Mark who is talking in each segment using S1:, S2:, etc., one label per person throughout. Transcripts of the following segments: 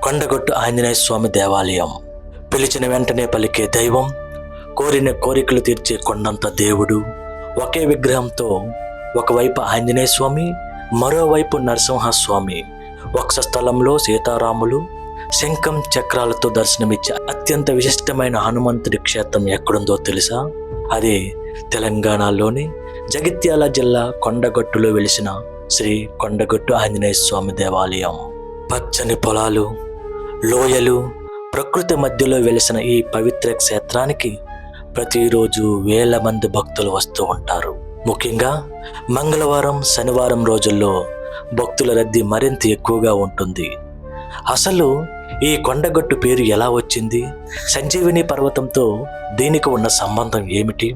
S1: కొండగొట్టు ఆంజనేయ స్వామి దేవాలయం. పిలిచిన వెంటనే పలికే దైవం, కోరిన కోరికలు తీర్చే కొండంత దేవుడు. ఒకే విగ్రహంతో ఒకవైపు ఆంజనేయ స్వామి, మరోవైపు నరసింహస్వామి. వక్షస్థలంలో సీతారాములు శంఖం చక్రాలతో దర్శనమిచ్చే అత్యంత విశిష్టమైన హనుమంతుడి క్షేత్రం ఎక్కడుందో తెలుసా? అదే తెలంగాణలోని జగిత్యాల జిల్లా కొండగొట్టులో వెలిసిన శ్రీ కొండగొట్టు ఆంజనేయ స్వామి దేవాలయం. పచ్చని పొలాలు, లోయలు, ప్రకృతి మధ్యలో వెలిసిన ఈ పవిత్ర క్షేత్రానికి ప్రతిరోజు వేల మంది భక్తులు వస్తూ ఉంటారు. ముఖ్యంగా మంగళవారం, శనివారం రోజుల్లో భక్తుల రద్దీ మరింత ఎక్కువగా ఉంటుంది. అసలు ఈ కొండగొట్టు పేరు ఎలా వచ్చింది? సంజీవిని పర్వతంతో దీనికి ఉన్న సంబంధం ఏమిటి?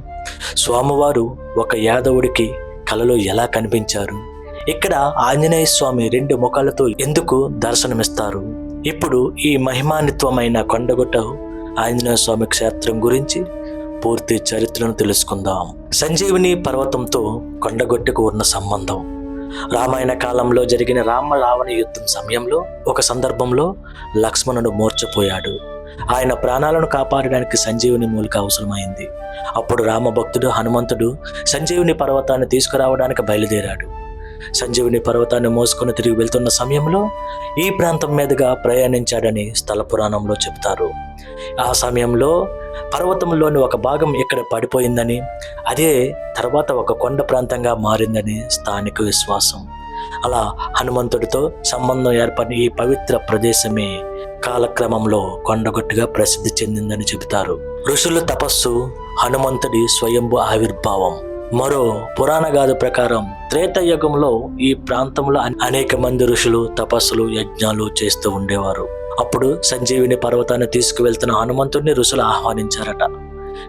S1: స్వామివారు ఒక యాదవుడికి కలలో ఎలా కనిపించారు? ఇక్కడ ఆంజనేయ స్వామి 2 ముఖాలతో ఎందుకు దర్శనమిస్తారు? ఇప్పుడు ఈ మహిమాన్వితమైన కొండగొట్టు ఆంజనేయ స్వామి క్షేత్రం గురించి పూర్తి చరిత్రను తెలుసుకుందాం. సంజీవిని పర్వతంతో కొండగొట్టుకు ఉన్న సంబంధం. రామాయణ కాలంలో జరిగిన రామ రావణ యుద్ధం సమయంలో ఒక సందర్భంలో లక్ష్మణుడు మూర్ఛపోయాడు. ఆయన ప్రాణాలను కాపాడడానికి సంజీవుని మూలిక అవసరమైంది. అప్పుడు రామభక్తుడు హనుమంతుడు సంజీవుని పర్వతాన్ని తీసుకురావడానికి బయలుదేరాడు. సంజీవుని పర్వతాన్ని మోసుకొని తిరిగి వెళ్తున్న సమయంలో ఈ ప్రాంతం మీదుగా ప్రయాణించాడని స్థల పురాణంలో చెప్తారు. ఆ సమయంలో పర్వతంలోని ఒక భాగం ఇక్కడ పడిపోయిందని, అదే తర్వాత ఒక కొండ ప్రాంతంగా మారిందని స్థానిక విశ్వాసం. అలా హనుమంతుడితో సంబంధం ఏర్పడిన ఈ పవిత్ర ప్రదేశమే కాలక్రమంలో కొండగొట్టుగా ప్రసిద్ధి చెందిందని చెబుతారు. ఋషుల తపస్సు, హనుమంతుడి స్వయంభు ఆవిర్భావం. మరో పురాణ గాథ ప్రకారం త్రేతాయుగంలో ఈ ప్రాంతంలో అనేక మంది ఋషులు తపస్సులు, యజ్ఞాలు చేస్తూ ఉండేవారు. అప్పుడు సంజీవిని పర్వతాన్ని తీసుకువెళ్తున్న హనుమంతుడిని ఋషులు ఆహ్వానించారట.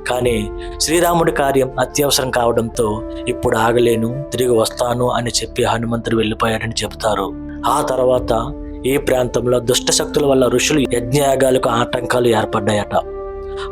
S1: కానీ శ్రీరాముడి కార్యం అత్యవసరం కావడంతో ఇప్పుడు ఆగలేను, తిరిగి వస్తాను అని చెప్పి హనుమంతుడు వెళ్ళిపోయాడని చెబుతారు. ఆ తర్వాత ఈ ప్రాంతంలో దుష్ట శక్తుల వల్ల ఋషులు యజ్ఞయాగాలకు ఆటంకాలు ఏర్పడ్డాయట.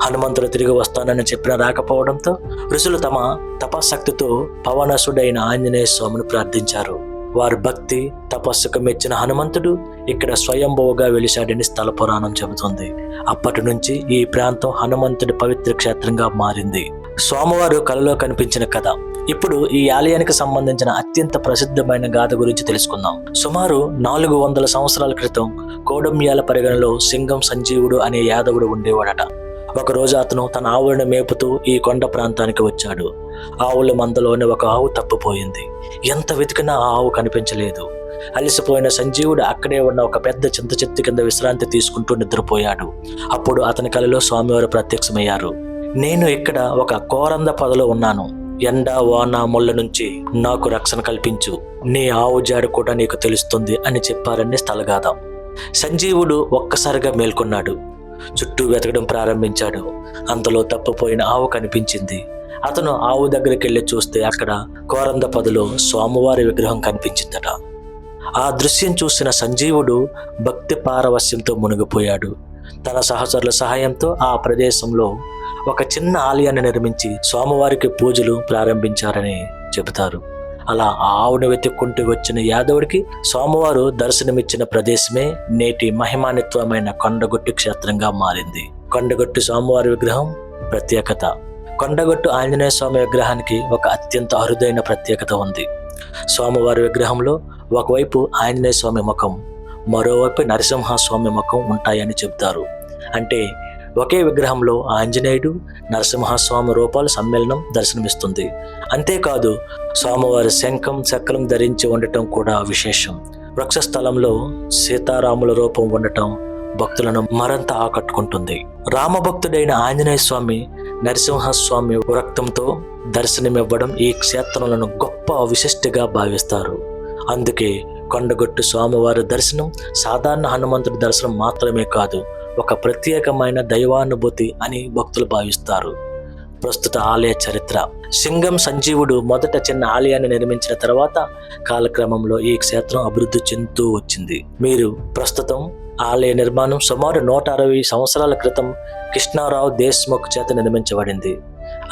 S1: హనుమంతుడు తిరిగి వస్తానని చెప్పిన రాకపోవడంతో ఋషులు తమ తపశక్తితో పవనసుడైన ఆంజనేయ స్వామిని ప్రార్థించారు. వారి భక్తి తపస్సుకు మెచ్చిన హనుమంతుడు ఇక్కడ స్వయంభువుగా వెలిశాడని స్థల పురాణం చెబుతుంది. అప్పటి నుంచి ఈ ప్రాంతం హనుమంతుడి పవిత్ర క్షేత్రంగా మారింది. స్వామివారు కలలో కనిపించిన కథ. ఇప్పుడు ఈ ఆలయానికి సంబంధించిన అత్యంత ప్రసిద్ధమైన గాథ గురించి తెలుసుకుందాం. సుమారు 400 సంవత్సరాల క్రితం కోడమ్యాల పరిగణలో సింగం సంజీవుడు అనే యాదవుడు ఉండేవాడట. ఒకరోజు అతను తన ఆవులను మేపుతూ ఈ కొండ ప్రాంతానికి వచ్చాడు. ఆవుల మందలోని ఒక ఆవు తప్పిపోయింది. ఎంత వెతికినా ఆ ఆవు కనిపించలేదు. అలసిపోయిన సంజీవుడు అక్కడే ఉన్న ఒక పెద్ద చింత చెట్టు కింద విశ్రాంతి తీసుకుంటూ నిద్రపోయాడు. అప్పుడు అతని కలలో స్వామివారు ప్రత్యక్షమయ్యారు. నేను ఇక్కడ ఒక కోరంద పొదలో ఉన్నాను. ఎండ, వాన, ముళ్ళ నుంచి నాకు రక్షణ కల్పించు. నీ ఆవు జాడ కూడా నీకు తెలుస్తుంది అని చెప్పారని స్థలగాథ. సంజీవుడు ఒక్కసారిగా మేల్కొన్నాడు. చుట్టూ వెతకడం ప్రారంభించాడు. అంతలో తప్పిపోయిన ఆవు కనిపించింది. అతను ఆవు దగ్గరికి వెళ్ళి చూస్తే అక్కడ కోరంద పొదలో స్వామివారి విగ్రహం కనిపించిందట. ఆ దృశ్యం చూసిన సంజీవుడు భక్తి పారవస్యంతో మునిగిపోయాడు. తన సహచరుల సహాయంతో ఆ ప్రదేశంలో ఒక చిన్న ఆలయాన్ని నిర్మించి స్వామివారికి పూజలు ప్రారంభించారని చెబుతారు. అలా ఆ ఆవును వెతుక్కుంటూ వచ్చిన యాదవుడికి స్వామివారు దర్శనమిచ్చిన ప్రదేశమే నేటి మహిమాన్వితమైన కొండగొట్టు క్షేత్రంగా మారింది. కొండగొట్టు స్వామివారి విగ్రహం ప్రత్యేకత. కొండగొట్టు ఆంజనేయ స్వామి విగ్రహానికి ఒక అత్యంత అరుదైన ప్రత్యేకత ఉంది. స్వామివారి విగ్రహంలో ఒకవైపు ఆంజనేయ స్వామి ముఖం, మరోవైపు నరసింహస్వామి ముఖం ఉంటాయని చెబుతారు. అంటే ఒకే విగ్రహంలో ఆంజనేయుడు, నరసింహస్వామి రూపాలు సమ్మేళనం దర్శనమిస్తుంది. అంతేకాదు స్వామివారి శంఖం చక్రం ధరించి ఉండటం కూడా విశేషం. వృక్షస్థలంలో సీతారాముల రూపం ఉండటం భక్తులను మరింత ఆకట్టుకుంటుంది. రామభక్తుడైన ఆంజనేయ స్వామి, నరసింహస్వామి రక్తంతో దర్శనమివ్వడం ఈ క్షేత్రాలను గొప్ప విశిష్టగా భావిస్తారు. అందుకే కొండగొట్టు స్వామివారి దర్శనం సాధారణ హనుమంతుడి దర్శనం మాత్రమే కాదు, ఒక ప్రత్యేకమైన దైవానుభూతి అని భక్తులు భావిస్తారు. ప్రస్తుత ఆలయ చరిత్ర. సింగం సంజీవుడు మొదట చిన్న ఆలయాన్ని నిర్మించిన తర్వాత కాలక్రమంలో ఈ క్షేత్రం అభివృద్ధి చెందుతూ వచ్చింది. మీరు ప్రస్తుతం ఆలయ నిర్మాణం సుమారు 160 సంవత్సరాల క్రితం కృష్ణారావు దేశ్ముఖ్ చేత నిర్మించబడింది.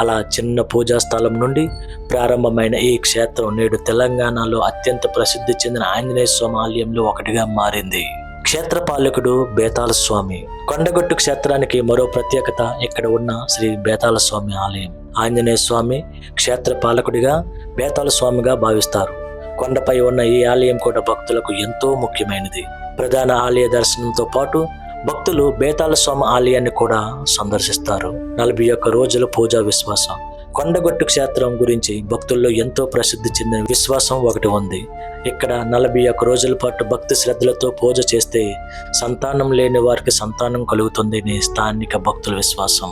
S1: అలా చిన్న పూజా స్థలం నుండి ప్రారంభమైన ఈ క్షేత్రం నేడు తెలంగాణలో అత్యంత ప్రసిద్ధి చెందిన ఆంజనేయ స్వామి ఆలయంలో ఒకటిగా మారింది. క్షేత్రపాలకుడు బేతాళ స్వామి. కొండగట్టు క్షేత్రానికి మరో ప్రత్యేకత ఇక్కడ ఉన్న శ్రీ బేతాళ స్వామి ఆలయం. ఆంజనేయ స్వామి క్షేత్రపాలకుడిగా, బేతాళ స్వామిగా భావిస్తారు. కొండపై ఉన్న ఈ ఆలయం కూడా భక్తులకు ఎంతో ముఖ్యమైనది. ప్రధాన ఆలయ దర్శనంతో పాటు భక్తులు బేతాళ స్వామి ఆలయాన్ని కూడా సందర్శిస్తారు. 41 రోజుల పూజా విశ్వాసం. కొండగట్టు క్షేత్రం గురించి భక్తుల్లో ఎంతో ప్రసిద్ధి చెందిన విశ్వాసం ఒకటి ఉంది. ఇక్కడ 41 రోజుల పాటు భక్తి శ్రద్ధలతో పూజ చేస్తే సంతానం లేని వారికి సంతానం కలుగుతుందని స్థానిక భక్తుల విశ్వాసం.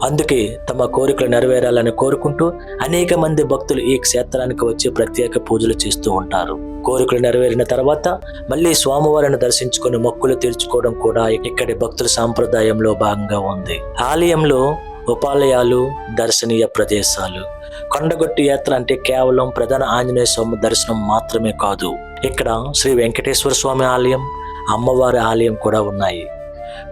S1: అందుకే తమ కోరికలు నెరవేరాలని కోరుకుంటూ అనేక మంది భక్తులు ఈ క్షేత్రానికి వచ్చి ప్రత్యేక పూజలు చేస్తూ ఉంటారు. కోరికలు నెరవేరిన తర్వాత మళ్ళీ స్వామివారిని దర్శించుకొని మొక్కులు తీర్చుకోవడం కూడా ఇక్కడి భక్తుల సాంప్రదాయంలో భాగంగా ఉంది. ఆలయంలో ఉపాలయాలు, దర్శనీయ ప్రదేశాలు. కొండగట్టు యాత్ర అంటే కేవలం ప్రధాన ఆంజనేయ స్వామి దర్శనం మాత్రమే కాదు. ఇక్కడ శ్రీ వెంకటేశ్వర స్వామి ఆలయం, అమ్మవారి ఆలయం కూడా ఉన్నాయి.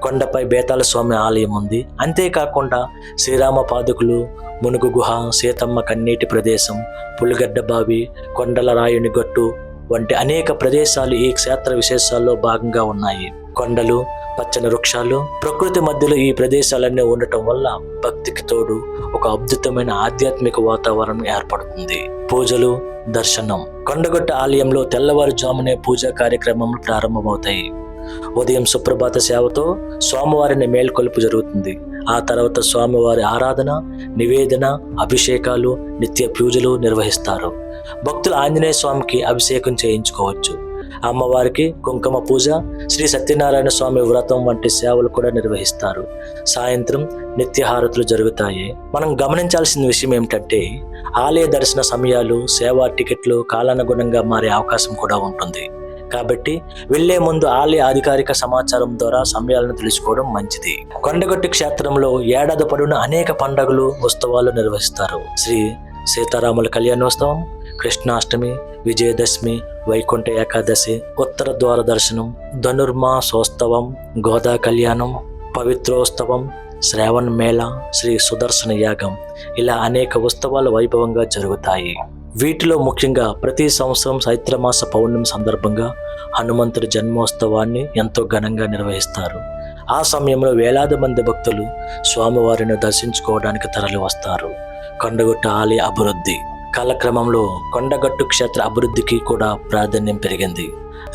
S1: కొండపై బేతాళ స్వామి ఆలయం ఉంది. అంతేకాకుండా శ్రీరామ పాదుకులు, మునుగు గుహ, సీతమ్మ కన్నీటి ప్రదేశం, పులిగడ్డ బావి, కొండల రాయుని గట్టు వంటి అనేక ప్రదేశాలు ఈ క్షేత్ర విశేషాల్లో భాగంగా ఉన్నాయి. కొండలు, పచ్చని వృక్షాలు, ప్రకృతి మధ్యలో ఈ ప్రదేశాలన్నీ ఉండటం వల్ల భక్తికి తోడు ఒక అద్భుతమైన ఆధ్యాత్మిక వాతావరణం ఏర్పడుతుంది. పూజలు, దర్శనం. కొండగట్టు ఆలయంలో తెల్లవారుజామునే పూజా కార్యక్రమాలు ప్రారంభమవుతాయి. ఉదయం సుప్రభాత సేవతో స్వామివారిని మేల్కొలుపు జరుగుతుంది. ఆ తర్వాత స్వామివారి ఆరాధన, నివేదన, అభిషేకాలు, నిత్య పూజలు నిర్వహిస్తారు. భక్తులు ఆంజనేయ స్వామికి అభిషేకం చేయించుకోవచ్చు. అమ్మవారికి కుంకుమ పూజ, శ్రీ సత్యనారాయణ స్వామి వ్రతం వంటి సేవలు కూడా నిర్వహిస్తారు. సాయంత్రం నిత్యహారతులు జరుగుతాయి. మనం గమనించాల్సిన విషయం ఏమిటంటే ఆలయ దర్శన సమయాలు, సేవా టికెట్లు కాలానుగుణంగా మారే అవకాశం కూడా ఉంటుంది. కాబట్టి వెళ్లే ముందు ఆలయ అధికారిక సమాచారం ద్వారా సమయాలను తెలుసుకోవడం మంచిది. కొండగట్టు క్షేత్రంలో ఏడాది పొడవునా అనేక పండుగలు, ఉత్సవాలు నిర్వహిస్తారు. శ్రీ సీతారాముల కళ్యాణోత్సవం, కృష్ణాష్టమి, విజయదశమి, వైకుంఠ ఏకాదశి, ఉత్తర ద్వార దర్శనం, ధనుర్మాసోత్సవం, గోదా కళ్యాణం, పవిత్రోత్సవం, శ్రావణ మేళ, శ్రీ సుదర్శన యాగం, ఇలా అనేక ఉత్సవాలు వైభవంగా జరుగుతాయి. వీటిలో ముఖ్యంగా ప్రతి సంవత్సరం చైత్రమాస పౌర్ణమి సందర్భంగా హనుమంతుడి జన్మోత్సవాన్ని ఎంతో ఘనంగా నిర్వహిస్తారు. ఆ సమయంలో వేలాది మంది భక్తులు స్వామివారిని దర్శించుకోవడానికి తరలి వస్తారు. కొండగట్టు ఆలయ అభివృద్ధి. కాలక్రమంలో కొండగట్టు క్షేత్ర అభివృద్ధికి కూడా ప్రాధాన్యం పెరిగింది.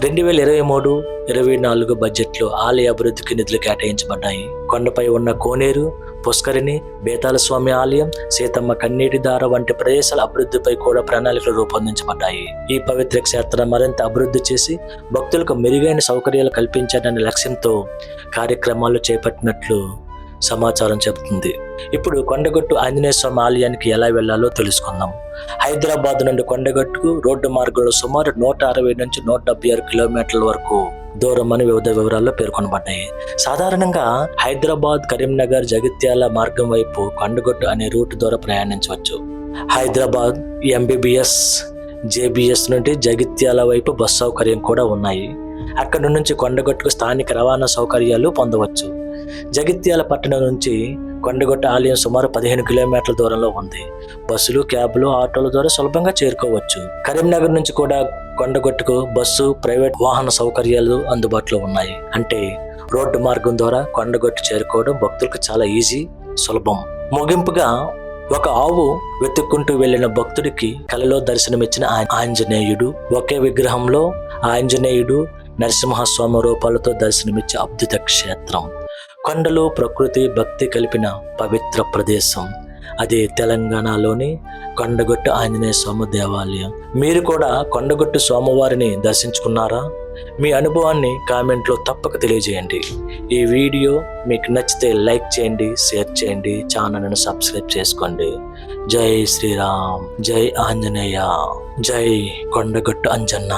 S1: 2023-24 బడ్జెట్లో ఆలయ అభివృద్ధికి నిధులు కేటాయించబడ్డాయి. కొండపై ఉన్న కోనేరు, పుష్కరిణి, బేతాళ స్వామి ఆలయం, సీతమ్మ కన్నీటి దార వంటి ప్రదేశాల అభివృద్ధిపై కూడా ప్రణాళికలు రూపొందించబడ్డాయి. ఈ పవిత్ర క్షేత్రం మరింత అభివృద్ధి చేసి భక్తులకు మెరుగైన సౌకర్యాలు కల్పించాలనే లక్ష్యంతో కార్యక్రమాలు చేపట్టినట్లు సమాచారం చెబుతుంది. ఇప్పుడు కొండగట్టు ఆంజనేయ స్వామి ఆలయానికి ఎలా వెళ్లాలో తెలుసుకుందాం. హైదరాబాద్ నుండి కొండగట్టుకు రోడ్డు మార్గంలో సుమారు 160 నుంచి 176 కిలోమీటర్ల వరకు దూరం అని వివిధ వివరాల్లో పేర్కొనబడ్డాయి. సాధారణంగా హైదరాబాద్, కరీంనగర్, జగిత్యాల మార్గం వైపు కొండగట్టు అనే రూట్ ద్వారా ప్రయాణించవచ్చు. హైదరాబాద్ MBBS, JBS నుండి జగిత్యాల వైపు బస్ సౌకర్యం కూడా ఉన్నాయి. అక్కడి నుంచి కొండగట్టుకు స్థానిక రవాణా సౌకర్యాలు పొందవచ్చు. జగిత్యాల పట్టణం నుంచి కొండగట్టు ఆలయం సుమారు 15 కిలోమీటర్ల దూరంలో ఉంది. బస్సులు, క్యాబ్లు, ఆటోల ద్వారా సులభంగా చేరుకోవచ్చు. కరీంనగర్ నుంచి కూడా కొండగట్టుకు బస్సు, ప్రైవేట్ వాహన సౌకర్యాలు అందుబాటులో ఉన్నాయి. అంటే రోడ్డు మార్గం ద్వారా కొండగట్టు చేరుకోవడం భక్తులకు చాలా ఈజీ, సులభం. ముగింపుగా, ఒక ఆవు వెతుక్కుంటూ వెళ్లిన భక్తుడికి కలలో దర్శనమిచ్చిన ఆంజనేయుడు, ఒకే విగ్రహంలో ఆంజనేయుడు, నరసింహస్వామి రూపాలతో దర్శనమిచ్చే అద్భుత క్షేత్రం. కొండలు, ప్రకృతి, భక్తి కలిపిన పవిత్ర ప్రదేశం. అదే తెలంగాణలోని కొండగట్టు ఆంజనేయ స్వామి దేవాలయం. మీరు కూడా కొండగట్టు స్వామివారిని దర్శించుకున్నారా? మీ అనుభవాన్ని కామెంట్లో తప్పక తెలియజేయండి. ఈ వీడియో మీకు నచ్చితే లైక్ చేయండి, షేర్ చేయండి, ఛానల్ను సబ్స్క్రైబ్ చేసుకోండి. జై శ్రీరామ్, జై ఆంజనేయ, జై కొండగట్టు అంజన్న.